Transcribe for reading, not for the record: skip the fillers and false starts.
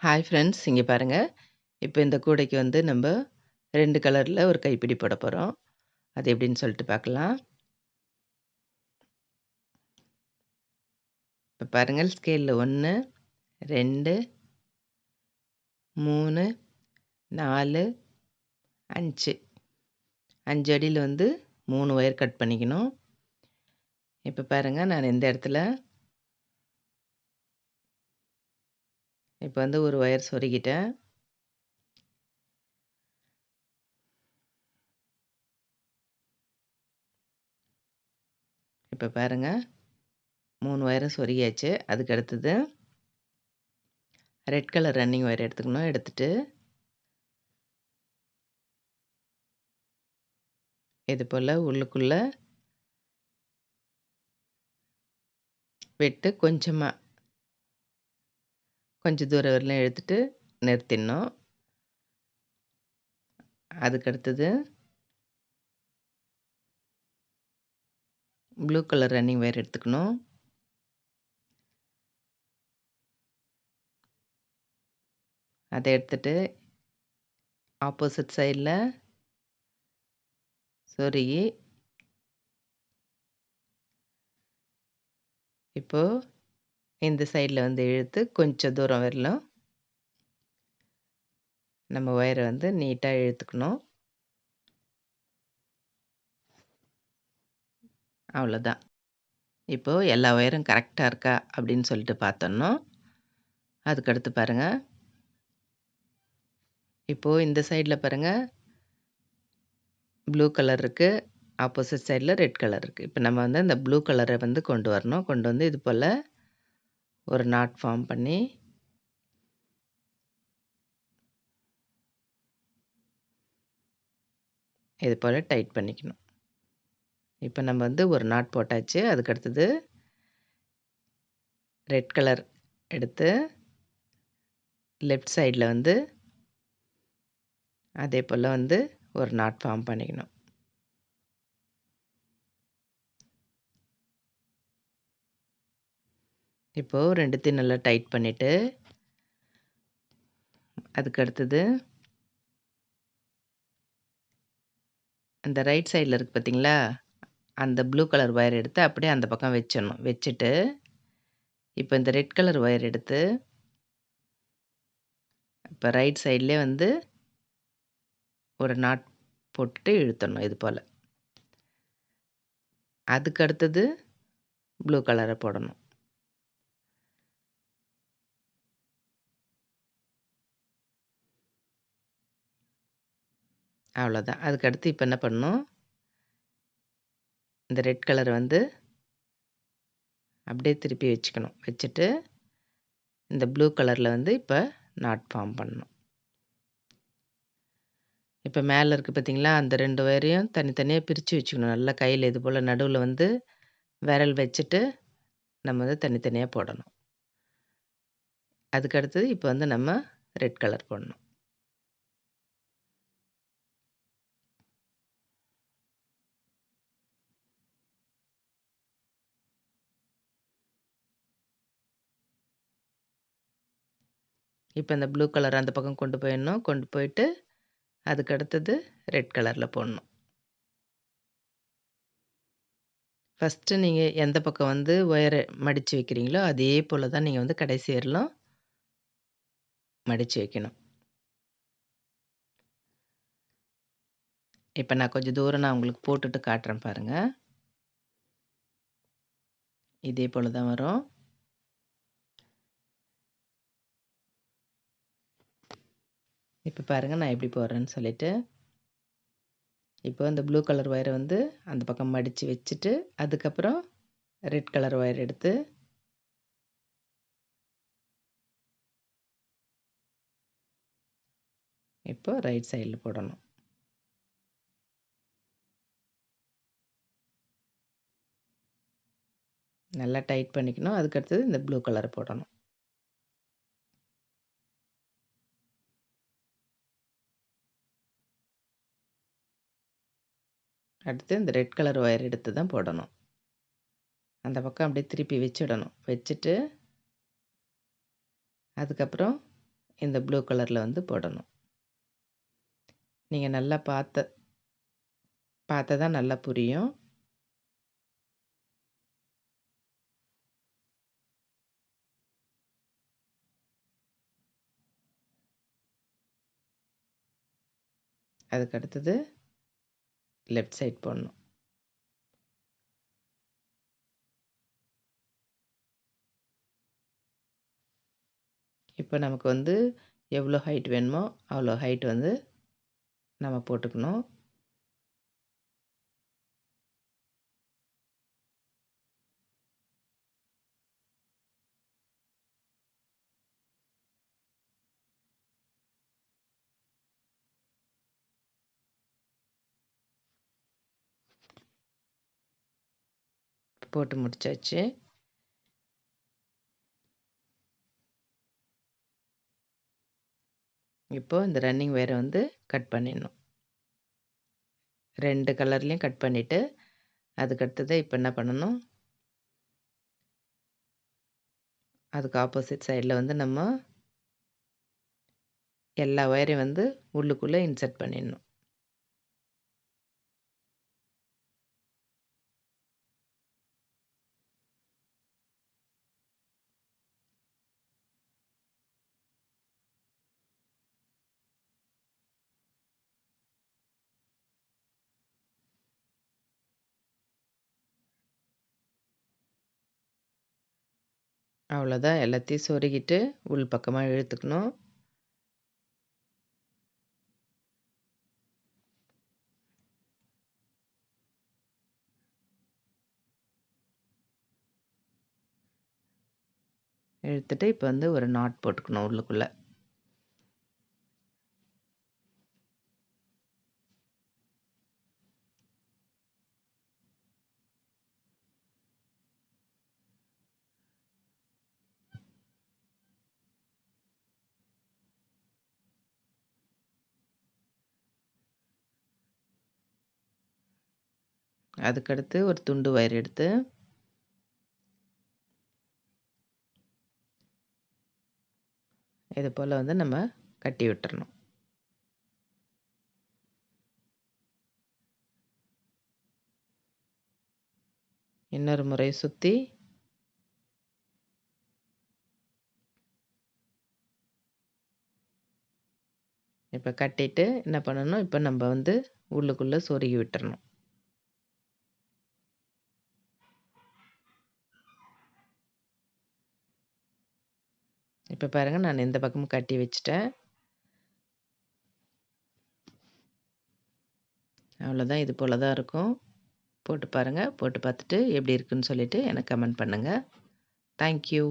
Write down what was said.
Hi friends, இங்கே பாருங்க. இப்போ இந்த கூடைக்கு வந்து நம்ப 2 கலர்ல ஒரு கைப்பிடி போட போறோம். அது எப்படின்னு சொல்லிட்டு பார்க்கலாம். இப்போ பாருங்கள், ஸ்கேல்ல 1, 2, 3, 4, 5. 5 அடியில வந்து 3 ஒயர் கட் பண்ணிக்கணும். இப்போ பாருங்க, நான் இந்த இடத்துல இப்போ வந்து ஒரு ஒயர் சொருகிட்டேன். இப்போ பாருங்க, 3 ஒயரும் சொருகியாச்சு. அதுக்கு அடுத்தது ரெட் கலர் ரன்னிங் ஒயர் எடுத்துக்கணும். எடுத்துட்டு இது போல் உள்ளுக்குள்ள விட்டு கொஞ்சம் தூரம் வரலும் இழுத்துட்டு நிறுத்திடணும். அதுக்கு அடுத்தது ப்ளூ கலர் ரன்னிங் ஒயர் எடுத்துக்கணும். அதை எடுத்துட்டு ஆப்போசிட் சைடில் சொருகி இப்போது இந்த சைடில் வந்து இழுத்து கொஞ்சம் தூரம் வரலும் நம்ம ஒயரை வந்து நீட்டாக இழுத்துக்கணும். அவ்வளோதான். இப்போது எல்லா ஒயரும் கரெக்டாக இருக்கா அப்படின்னு சொல்லிட்டு பார்த்தோன்னா, அதுக்கடுத்து பாருங்கள். இப்போது இந்த சைடில் பாருங்கள், ப்ளூ கலர் இருக்குது. ஆப்போசிட் சைடில் ரெட் கலர் இருக்குது. இப்போ நம்ம வந்து அந்த ப்ளூ கலரை வந்து கொண்டு வரணும். கொண்டு வந்து இது போல் ஒரு நாட் ஃபார்ம் பண்ணி இது போல் டைட் பண்ணிக்கணும். இப்போ நம்ம வந்து ஒரு நாட் போட்டாச்சு. அதுக்கு அடுத்தது ரெட் கலர் எடுத்து லெஃப்ட் சைடில் வந்து அதே போல் வந்து ஒரு நாட் ஃபார்ம் பண்ணிக்கணும். இப்போது ரெண்டுத்தையும் நல்லா டைட் பண்ணிவிட்டு அதுக்கு அடுத்தது அந்த ரைட் சைடில் இருக்குது பார்த்தீங்களா, அந்த ப்ளூ கலர் ஒயர் எடுத்து அப்படியே அந்த பக்கம் வச்சிடணும். வச்சுட்டு இப்போ இந்த ரெட் கலர் ஒயர் எடுத்து இப்போ ரைட் சைட்லேயே வந்து ஒரு நாட் போட்டுட்டு இழுத்துடணும் இது போல். அதுக்கு அடுத்தது ப்ளூ கலரை போடணும். அவ்வளோதான். அதுக்கு அடுத்து இப்போ என்ன பண்ணணும், இந்த ரெட் கலரை வந்து அப்படியே திருப்பி வச்சுக்கணும். வச்சுட்டு இந்த ப்ளூ கலரில் வந்து இப்போ நாட் ஃபார்ம் பண்ணணும். இப்போ மேலே இருக்குது பார்த்தீங்களா, அந்த 2 ஒயரையும் தனித்தனியாக பிரித்து வச்சுக்கணும். நல்லா கையில் இது போல் நடுவில் வந்து விரல் வச்சுட்டு நம்ம வந்து தனித்தனியாக போடணும். அதுக்கு அடுத்தது இப்போ வந்து நம்ம ரெட் கலர் போடணும். இப்போ இந்த ப்ளூ கலர் அந்த பக்கம் கொண்டு போயிடணும். கொண்டு போயிட்டு அதுக்கு அடுத்தது ரெட் கலரில் போடணும். ஃபஸ்ட்டு நீங்கள் எந்த பக்கம் வந்து ஒயரை மடித்து வைக்கிறீங்களோ அதே போல் தான் நீங்கள் வந்து கடைசி வரலும் மடித்து வைக்கணும். இப்போ நான் கொஞ்சம் தூரம் நான் உங்களுக்கு போட்டுட்டு காட்டுறேன் பாருங்கள். இதே போல் தான் வரும். இப்போ பாருங்கள் நான் எப்படி போடுறேன்னு சொல்லிட்டு. இப்போ இந்த ப்ளூ கலர் ஒயரை வந்து அந்த பக்கம் மடித்து வச்சுட்டு அதுக்கப்புறம் ரெட் கலர் ஒயர் எடுத்து இப்போ ரைட் சைடில் போடணும். நல்லா டைட் பண்ணிக்கணும். அதுக்கடுத்தது இந்த ப்ளூ கலரை போடணும். அடுத்து இந்த ரெட் கலர் ஒயர் எடுத்து தான் போடணும். அந்த பக்கம் அப்படியே திருப்பி வச்சிடணும். வச்சுட்டு அதுக்கப்புறம் இந்த ப்ளூ கலரில் வந்து போடணும். நீங்கள் நல்லா பார்த்தா தான் நல்லா புரியும். அதுக்கு அடுத்தது லெஃப்ட் சைட் போடணும். இப்போ நமக்கு வந்து எவ்வளோ ஹைட் வேணுமோ அவ்வளோ ஹைட் வந்து நம்ம போட்டுக்கணும். போட்டு முடிச்சாச்சு. இப்போ இந்த ரன்னிங் ஒயரை வந்து கட் பண்ணிடணும். 2 கலர்லேயும் கட் பண்ணிவிட்டு அதுக்கு அடுத்தது இப்போ என்ன பண்ணணும், அதுக்கு ஆப்போசிட் சைடில் வந்து நம்ம எல்லா ஒயரையும் வந்து உள்ளுக்குள்ளே இன்சர்ட் பண்ணிடணும். அவ்வளோதான், எல்லாத்தையும் சொருகிட்டு உள் பக்கமாக இழுத்துக்கணும். இழுத்துட்டு இப்போ வந்து ஒரு நாட் போட்டுக்கணும் உள்ளுக்குள்ளே. அதுக்கடுத்து ஒரு துண்டு ஒயர் எடுத்து இது போல் வந்து நம்ம கட்டி விட்டுறணும். இன்னொரு முறை சுற்றி இப்போ கட்டிட்டு என்ன பண்ணணும், இப்போ நம்ம வந்து உள்ளுக்குள்ளே சொருகி விட்டுறணும். இப்போ பாருங்கள், நான் இந்த பக்கமும் கட்டி வச்சுட்டேன். அவ்வளோதான், இது போல் தான் இருக்கும். போட்டு பாருங்கள். போட்டு பார்த்துட்டு எப்படி இருக்குன்னு சொல்லிவிட்டு எனக்கு கமெண்ட் பண்ணுங்கள். Thank you.